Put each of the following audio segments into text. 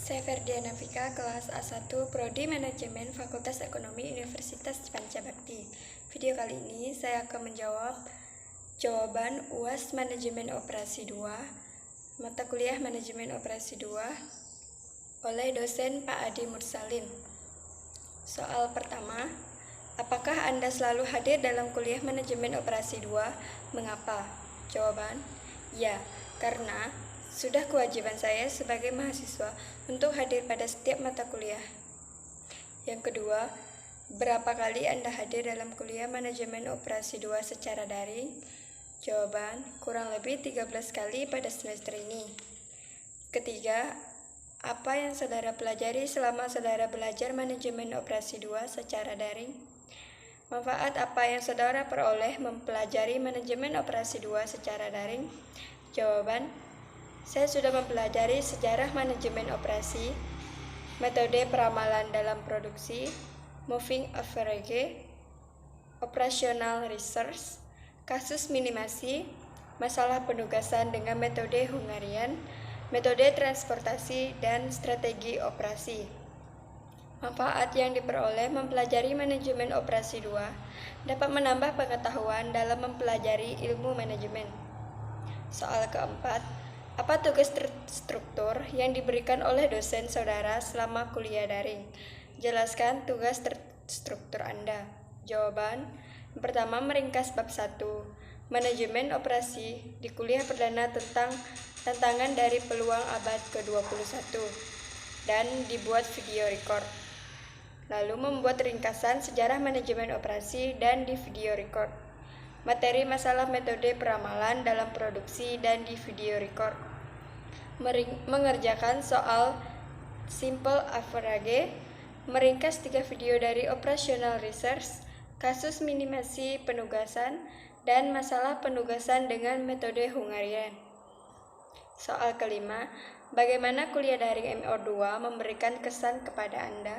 Saya Ferdiana Vika, kelas A1, Prodi Manajemen Fakultas Ekonomi Universitas Pancabakti. Video kali ini saya akan menjawab jawaban UAS Manajemen Operasi 2, mata kuliah Manajemen Operasi 2, oleh dosen Pak Adi Mursalin. Soal pertama, apakah Anda selalu hadir dalam kuliah Manajemen Operasi 2? Mengapa? Jawaban, ya, karena sudah kewajiban saya sebagai mahasiswa untuk hadir pada setiap mata kuliah. Yang kedua, berapa kali Anda hadir dalam kuliah Manajemen Operasi 2 secara daring? Jawaban, kurang lebih 13 kali pada semester ini. Ketiga, apa yang saudara pelajari selama saudara belajar Manajemen Operasi 2 secara daring? Manfaat apa yang saudara peroleh mempelajari Manajemen Operasi 2 secara daring? Jawaban, saya sudah mempelajari sejarah manajemen operasi, metode peramalan dalam produksi, moving average, operational research, kasus minimasi, masalah penugasan dengan metode Hungarian, metode transportasi, dan strategi operasi. Manfaat yang diperoleh mempelajari manajemen operasi 2 dapat menambah pengetahuan dalam mempelajari ilmu manajemen. Soal keempat, apa tugas terstruktur yang diberikan oleh dosen saudara selama kuliah daring? Jelaskan tugas terstruktur Anda. Jawaban, pertama meringkas bab 1, Manajemen Operasi di kuliah perdana tentang tantangan dari peluang abad ke-21 dan dibuat video record. Lalu membuat ringkasan sejarah manajemen operasi dan di video record. Materi masalah metode peramalan dalam produksi dan di video record. Mengerjakan soal simple average, meringkas 3 video dari operational research, kasus minimasi penugasan, dan masalah penugasan dengan metode Hungarian. Soal kelima, bagaimana kuliah daring MO2 memberikan kesan kepada Anda?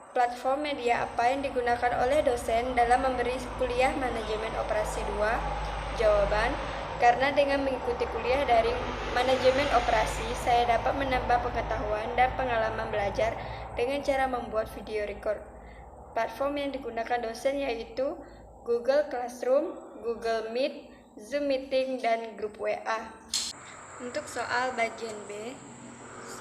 Platform media apa yang digunakan oleh dosen dalam memberi kuliah Manajemen Operasi 2? Jawaban, karena dengan mengikuti kuliah daring Manajemen Operasi, saya dapat menambah pengetahuan dan pengalaman belajar dengan cara membuat video record. Platform yang digunakan dosen yaitu Google Classroom, Google Meet, Zoom Meeting, dan grup WA. Untuk soal bagian B,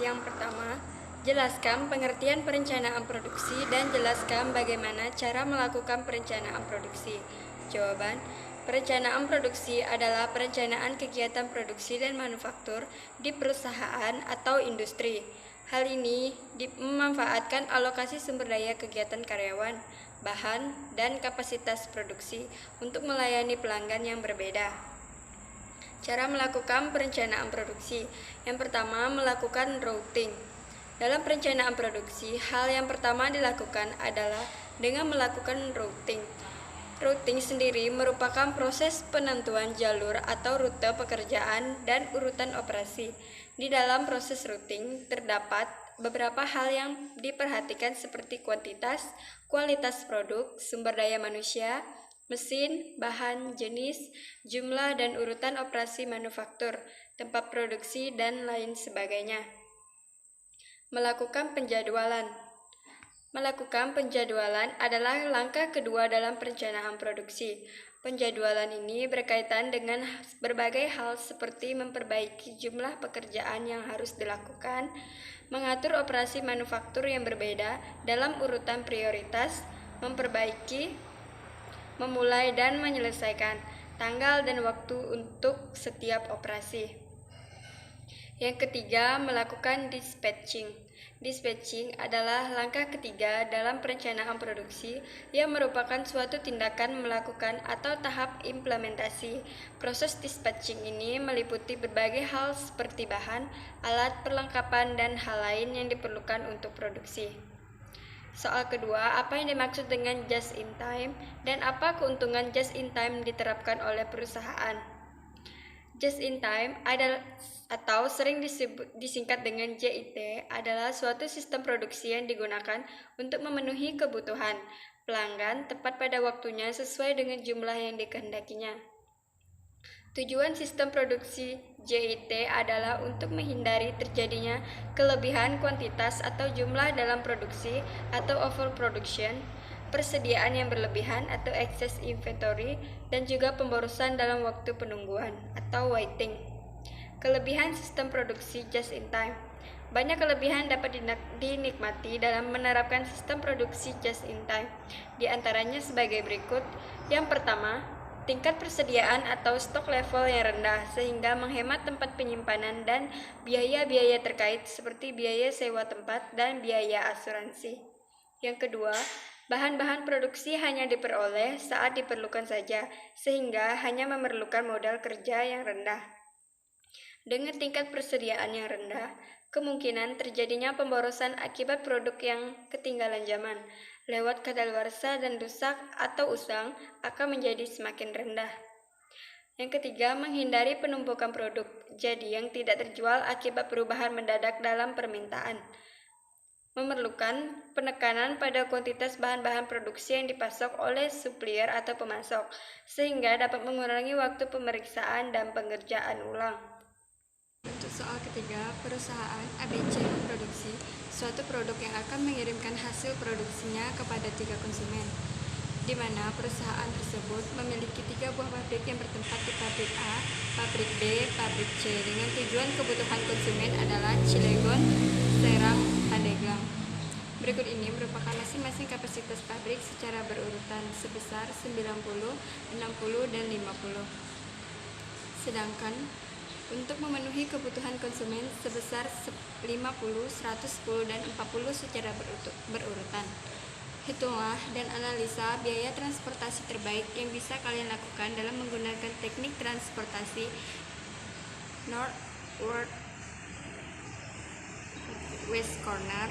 yang pertama, jelaskan pengertian perencanaan produksi dan jelaskan bagaimana cara melakukan perencanaan produksi. Jawaban, perencanaan produksi adalah perencanaan kegiatan produksi dan manufaktur di perusahaan atau industri. Hal ini memanfaatkan alokasi sumber daya kegiatan karyawan, bahan, dan kapasitas produksi untuk melayani pelanggan yang berbeda. Cara melakukan perencanaan produksi. Yang pertama, melakukan routing. Dalam perencanaan produksi, hal yang pertama dilakukan adalah dengan melakukan routing. Routing sendiri merupakan proses penentuan jalur atau rute pekerjaan dan urutan operasi. Di dalam proses routing terdapat beberapa hal yang diperhatikan seperti kuantitas, kualitas produk, sumber daya manusia, mesin, bahan, jenis, jumlah dan urutan operasi manufaktur, tempat produksi, dan lain sebagainya. Melakukan penjadwalan. Melakukan penjadwalan adalah langkah kedua dalam perencanaan produksi. Penjadwalan ini berkaitan dengan berbagai hal seperti memperbaiki jumlah pekerjaan yang harus dilakukan, mengatur operasi manufaktur yang berbeda dalam urutan prioritas, memperbaiki, memulai dan menyelesaikan tanggal dan waktu untuk setiap operasi. Yang ketiga, melakukan dispatching. Dispatching adalah langkah ketiga dalam perencanaan produksi yang merupakan suatu tindakan melakukan atau tahap implementasi. Proses dispatching ini meliputi berbagai hal seperti bahan, alat, perlengkapan, dan hal lain yang diperlukan untuk produksi. Soal kedua, apa yang dimaksud dengan just in time dan apa keuntungan just in time diterapkan oleh perusahaan? Just in time adalah atau sering disingkat dengan JIT adalah suatu sistem produksi yang digunakan untuk memenuhi kebutuhan pelanggan tepat pada waktunya sesuai dengan jumlah yang dikehendakinya. Tujuan sistem produksi JIT adalah untuk menghindari terjadinya kelebihan kuantitas atau jumlah dalam produksi atau overproduction, persediaan yang berlebihan atau excess inventory, dan juga pemborosan dalam waktu penungguan atau waiting. Kelebihan sistem produksi just in time. Banyak kelebihan dapat dinikmati dalam menerapkan sistem produksi just in time. Di antaranya sebagai berikut. Yang pertama, tingkat persediaan atau stok level yang rendah sehingga menghemat tempat penyimpanan dan biaya-biaya terkait seperti biaya sewa tempat dan biaya asuransi. Yang kedua, bahan-bahan produksi hanya diperoleh saat diperlukan saja, sehingga hanya memerlukan modal kerja yang rendah. Dengan tingkat persediaan yang rendah, kemungkinan terjadinya pemborosan akibat produk yang ketinggalan zaman, lewat kadaluarsa dan rusak atau usang akan menjadi semakin rendah. Yang ketiga, menghindari penumpukan produk, jadi yang tidak terjual akibat perubahan mendadak dalam permintaan. Memerlukan penekanan pada kuantitas bahan-bahan produksi yang dipasok oleh supplier atau pemasok, sehingga dapat mengurangi waktu pemeriksaan dan pengerjaan ulang. Untuk soal ketiga, perusahaan ABC memproduksi suatu produk yang akan mengirimkan hasil produksinya kepada 3 konsumen, di mana perusahaan tersebut memiliki 3 buah pabrik yang bertempat di pabrik A, pabrik B, pabrik C, dengan tujuan kebutuhan konsumen adalah Cilegon, Serang, Pandeglang. Berikut ini merupakan masing-masing kapasitas pabrik secara berurutan sebesar 90, 60, dan 50. Sedangkan untuk memenuhi kebutuhan konsumen sebesar 50, 110, dan 40 secara berurutan. Hitunglah dan analisa biaya transportasi terbaik yang bisa kalian lakukan dalam menggunakan teknik transportasi North West Corner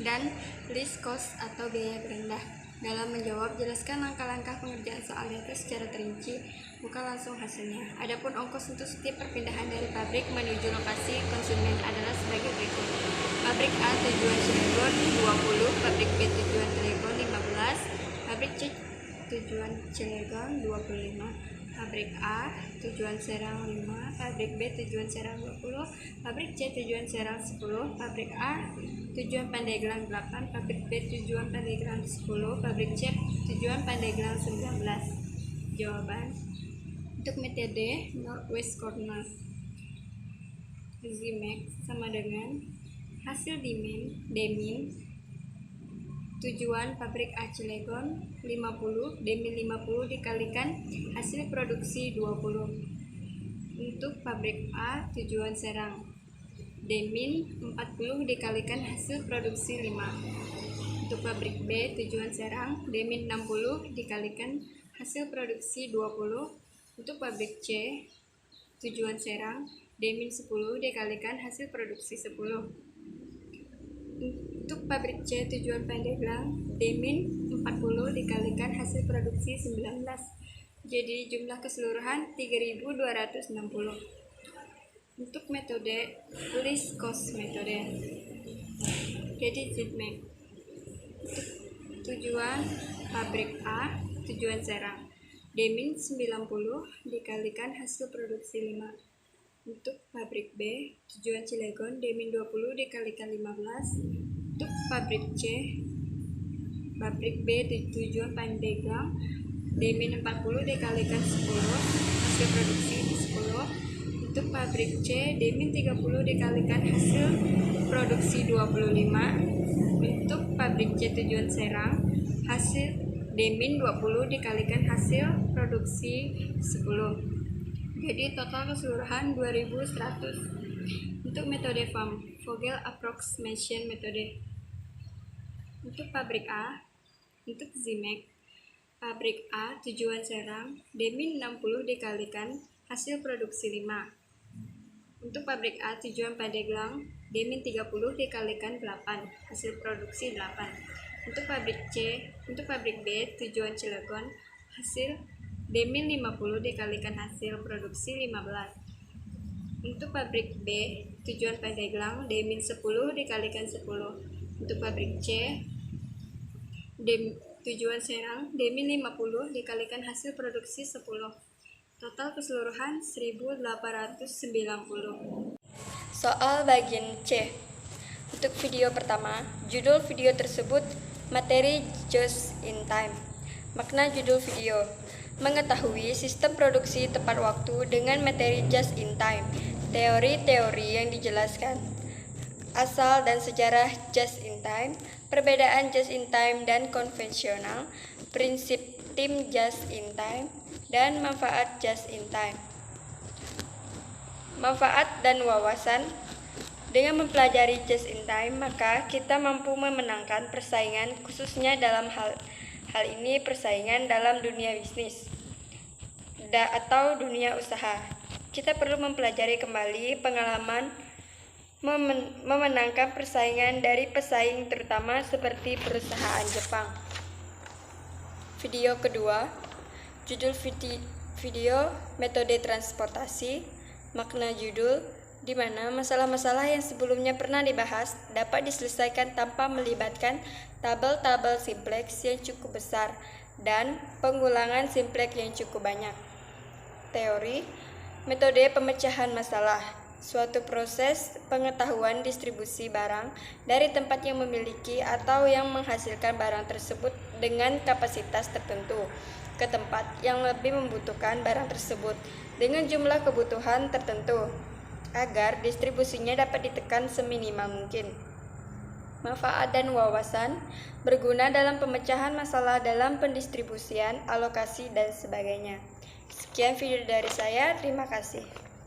dan least cost atau biaya terendah. Dalam menjawab, jelaskan langkah-langkah pengerjaan soal di atas secara terinci, bukan langsung hasilnya. Adapun ongkos untuk setiap perpindahan dari pabrik menuju lokasi konsumen adalah sebagai berikut. Pabrik A tujuan Cilegon 20, pabrik B tujuan Cilegon 15, pabrik C tujuan Cilegon 25, pabrik A tujuan Serang 5, pabrik B tujuan Serang 20, pabrik C tujuan Serang 10, pabrik A tujuan Pandeglang 8, pabrik B tujuan Pandeglang 10, pabrik C tujuan Pandeglang 19. Jawaban untuk metode Northwest Corner, ZMax sama dengan hasil demin tujuan pabrik A Cilegon 50, demin 50 dikalikan hasil produksi 20. Untuk pabrik A tujuan Serang, demin 40 dikalikan hasil produksi 5. Untuk pabrik B tujuan Serang, demin 60 dikalikan hasil produksi 20. Untuk pabrik C tujuan Serang, demin 10 dikalikan hasil produksi 10. Untuk pabrik C tujuan Pandeglang, demin 40 dikalikan hasil produksi 19. Jadi jumlah keseluruhan 3260. Untuk metode least cost metode, jadi ZMax. Tujuan pabrik A tujuan Serang, demin 90 dikalikan hasil produksi 5. Untuk pabrik B tujuan Cilegon, demin 20 dikalikan 15. Untuk pabrik C, pabrik B tujuan Pandeglang, demin 40 dikalikan 10 hasil produksi 10. Untuk pabrik C, demin 30 dikalikan hasil produksi 25. Untuk pabrik C tujuan Serang, hasil demin 20 dikalikan hasil produksi 10. Jadi total keseluruhan 2100. Untuk metode FAM, Vogel Approximation Metode. Untuk pabrik A, untuk ZMax, pabrik A tujuan Serang, demin 60 dikalikan hasil produksi 5. Untuk pabrik A tujuan Pandeglang, demin 30 dikalikan 8, hasil produksi 8. Untuk pabrik B tujuan Cilegon, hasil demin 50 dikalikan hasil produksi 15. Untuk pabrik B tujuan Pandeglang, demin 10 dikalikan 10. Untuk pabrik C tujuan Serang, demin 50 dikalikan hasil produksi 10. Total keseluruhan 1890. Soal bagian C. Untuk video pertama, judul video tersebut materi just in time. Makna judul video: mengetahui sistem produksi tepat waktu dengan materi just in time. Teori-teori yang dijelaskan, asal dan sejarah just in time, perbedaan just in time dan konvensional, prinsip tim just in time, dan manfaat just in time. Manfaat dan wawasan. Dengan mempelajari just in time, maka kita mampu memenangkan persaingan, khususnya dalam hal ini persaingan dalam dunia bisnis atau dunia usaha. Kita perlu mempelajari kembali pengalaman memenangkan persaingan dari pesaing terutama seperti perusahaan Jepang. Video kedua, judul video metode transportasi. Makna judul: di mana masalah-masalah yang sebelumnya pernah dibahas dapat diselesaikan tanpa melibatkan tabel-tabel simplex yang cukup besar dan pengulangan simplex yang cukup banyak. Teori: metode pemecahan masalah, suatu proses pengetahuan distribusi barang dari tempat yang memiliki atau yang menghasilkan barang tersebut dengan kapasitas tertentu ke tempat yang lebih membutuhkan barang tersebut dengan jumlah kebutuhan tertentu agar distribusinya dapat ditekan seminimal mungkin. Manfaat dan wawasan: berguna dalam pemecahan masalah dalam pendistribusian, alokasi, dan sebagainya. Sekian video dari saya, terima kasih.